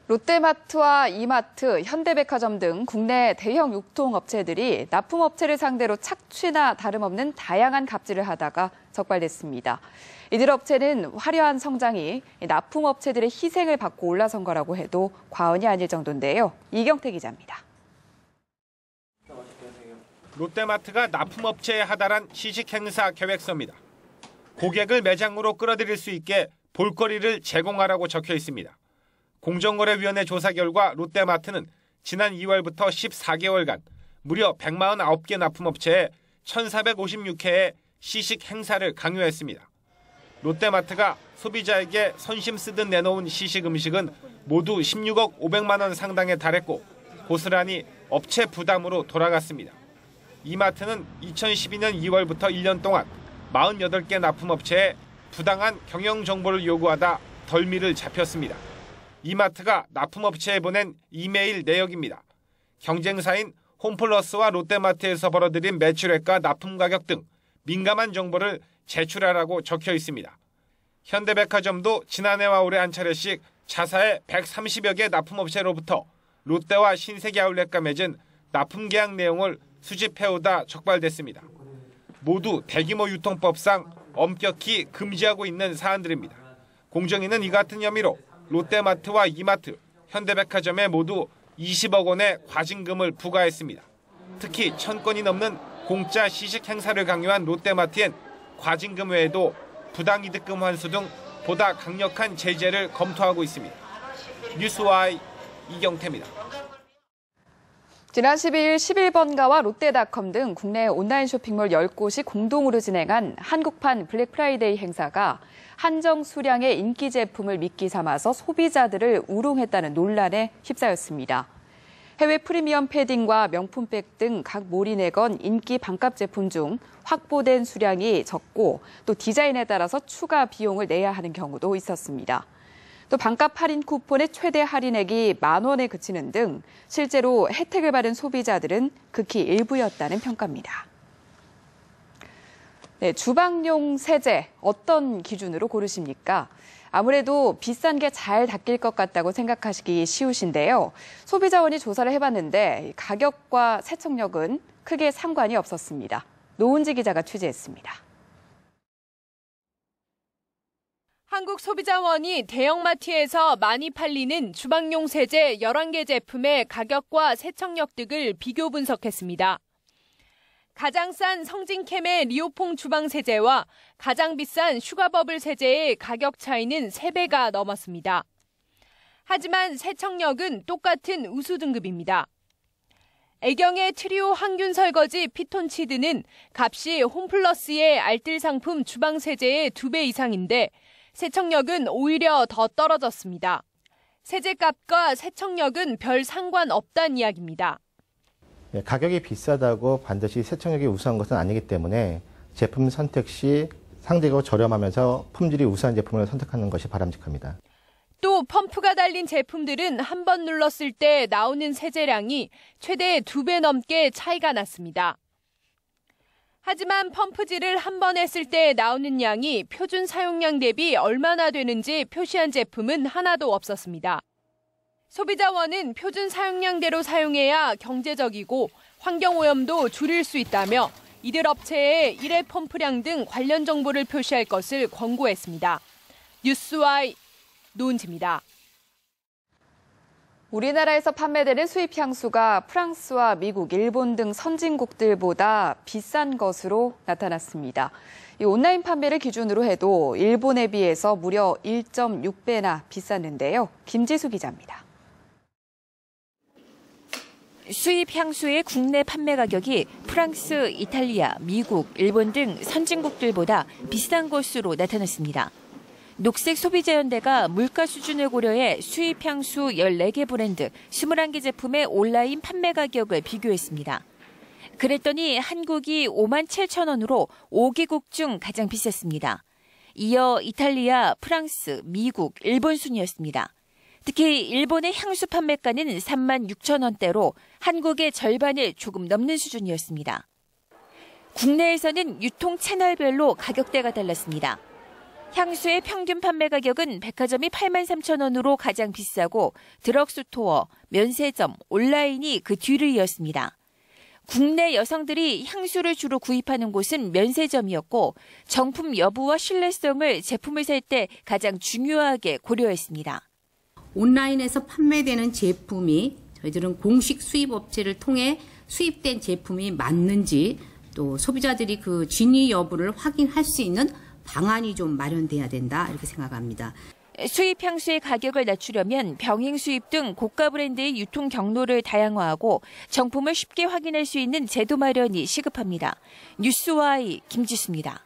롯데마트와 이마트, 현대백화점 등 국내 대형 유통업체들이 납품업체를 상대로 착취나 다름없는 다양한 갑질을 하다가 적발됐습니다. 이들 업체는 화려한 성장이 납품업체들의 희생을 받고 올라선 거라고 해도 과언이 아닐 정도인데요. 이경태 기자입니다. 롯데마트가 납품업체에 하달한 시식행사 계획서입니다. 고객을 매장으로 끌어들일 수 있게 볼거리를 제공하라고 적혀 있습니다. 공정거래위원회 조사 결과 롯데마트는 지난 2월부터 14개월간 무려 149개 납품업체에 1,456회의 시식 행사를 강요했습니다. 롯데마트가 소비자에게 선심 쓰듯 내놓은 시식 음식은 모두 16억 500만 원 상당에 달했고 고스란히 업체 부담으로 돌아갔습니다. 이마트는 2012년 2월부터 1년 동안 48개 납품업체에 부당한 경영 정보를 요구하다 덜미를 잡혔습니다. 이마트가 납품업체에 보낸 이메일 내역입니다. 경쟁사인 홈플러스와 롯데마트에서 벌어들인 매출액과 납품 가격 등 민감한 정보를 제출하라고 적혀 있습니다. 현대백화점도 지난해와 올해 한 차례씩 자사의 130여 개 납품업체로부터 롯데와 신세계 아울렛과 맺은 납품 계약 내용을 수집해오다 적발됐습니다. 모두 대규모 유통법상 엄격히 금지하고 있는 사안들입니다. 공정위는 이 같은 혐의로 롯데마트와 이마트, 현대백화점에 모두 20억 원의 과징금을 부과했습니다. 특히 1,000건이 넘는 공짜 시식 행사를 강요한 롯데마트엔 과징금 외에도 부당이득금 환수 등 보다 강력한 제재를 검토하고 있습니다. 뉴스와이 이경태입니다. 지난 12일 11번가와 롯데닷컴 등 국내 온라인 쇼핑몰 10곳이 공동으로 진행한 한국판 블랙 프라이데이 행사가 한정 수량의 인기 제품을 미끼 삼아서 소비자들을 우롱했다는 논란에 휩싸였습니다. 해외 프리미엄 패딩과 명품백 등 각 몰이 내건 인기 반값 제품 중 확보된 수량이 적고 또 디자인에 따라서 추가 비용을 내야 하는 경우도 있었습니다. 또 반값 할인 쿠폰의 최대 할인액이 10,000원에 그치는 등 실제로 혜택을 받은 소비자들은 극히 일부였다는 평가입니다. 네, 주방용 세제 어떤 기준으로 고르십니까? 아무래도 비싼 게 잘 닦일 것 같다고 생각하시기 쉬우신데요. 소비자원이 조사를 해봤는데 가격과 세척력은 크게 상관이 없었습니다. 노은지 기자가 취재했습니다. 한국소비자원이 대형마트에서 많이 팔리는 주방용 세제 11개 제품의 가격과 세척력 등을 비교 분석했습니다. 가장 싼 성진캠의 리오퐁 주방세제와 가장 비싼 슈가버블 세제의 가격 차이는 3배가 넘었습니다. 하지만 세척력은 똑같은 우수 등급입니다. 애경의 트리오 항균 설거지 피톤치드는 값이 홈플러스의 알뜰 상품 주방세제의 2배 이상인데 세척력은 오히려 더 떨어졌습니다. 세제값과 세척력은 별 상관없다는 이야기입니다. 가격이 비싸다고 반드시 세척력이 우수한 것은 아니기 때문에 제품 선택 시 상대적으로 저렴하면서 품질이 우수한 제품을 선택하는 것이 바람직합니다. 또 펌프가 달린 제품들은 한 번 눌렀을 때 나오는 세제량이 최대 2배 넘게 차이가 났습니다. 하지만 펌프질을 한 번 했을 때 나오는 양이 표준 사용량 대비 얼마나 되는지 표시한 제품은 하나도 없었습니다. 소비자원은 표준 사용량대로 사용해야 경제적이고 환경오염도 줄일 수 있다며 이들 업체의 일회 펌프량 등 관련 정보를 표시할 것을 권고했습니다. 뉴스와이 노은지입니다. 우리나라에서 판매되는 수입 향수가 프랑스와 미국, 일본 등 선진국들보다 비싼 것으로 나타났습니다. 이 온라인 판매를 기준으로 해도 일본에 비해서 무려 1.6배나 비쌌는데요. 김지수 기자입니다. 수입 향수의 국내 판매 가격이 프랑스, 이탈리아, 미국, 일본 등 선진국들보다 비싼 것으로 나타났습니다. 녹색 소비자연대가 물가 수준을 고려해 수입 향수 14개 브랜드 21개 제품의 온라인 판매 가격을 비교했습니다. 그랬더니 한국이 57,000원으로 5개국 중 가장 비쌌습니다. 이어 이탈리아, 프랑스, 미국, 일본 순이었습니다. 특히 일본의 향수 판매가는 36,000원대로 한국의 절반을 조금 넘는 수준이었습니다. 국내에서는 유통 채널별로 가격대가 달랐습니다. 향수의 평균 판매 가격은 백화점이 83,000원으로 가장 비싸고 드럭스토어, 면세점, 온라인이 그 뒤를 이었습니다. 국내 여성들이 향수를 주로 구입하는 곳은 면세점이었고 정품 여부와 신뢰성을 제품을 살 때 가장 중요하게 고려했습니다. 온라인에서 판매되는 제품이 저희들은 공식 수입업체를 통해 수입된 제품이 맞는지 또 소비자들이 그 진위 여부를 확인할 수 있는 방안이 좀 마련돼야 된다 이렇게 생각합니다. 수입 향수의 가격을 낮추려면 병행 수입 등 고가 브랜드의 유통 경로를 다양화하고 정품을 쉽게 확인할 수 있는 제도 마련이 시급합니다. 뉴스와이 김지수입니다.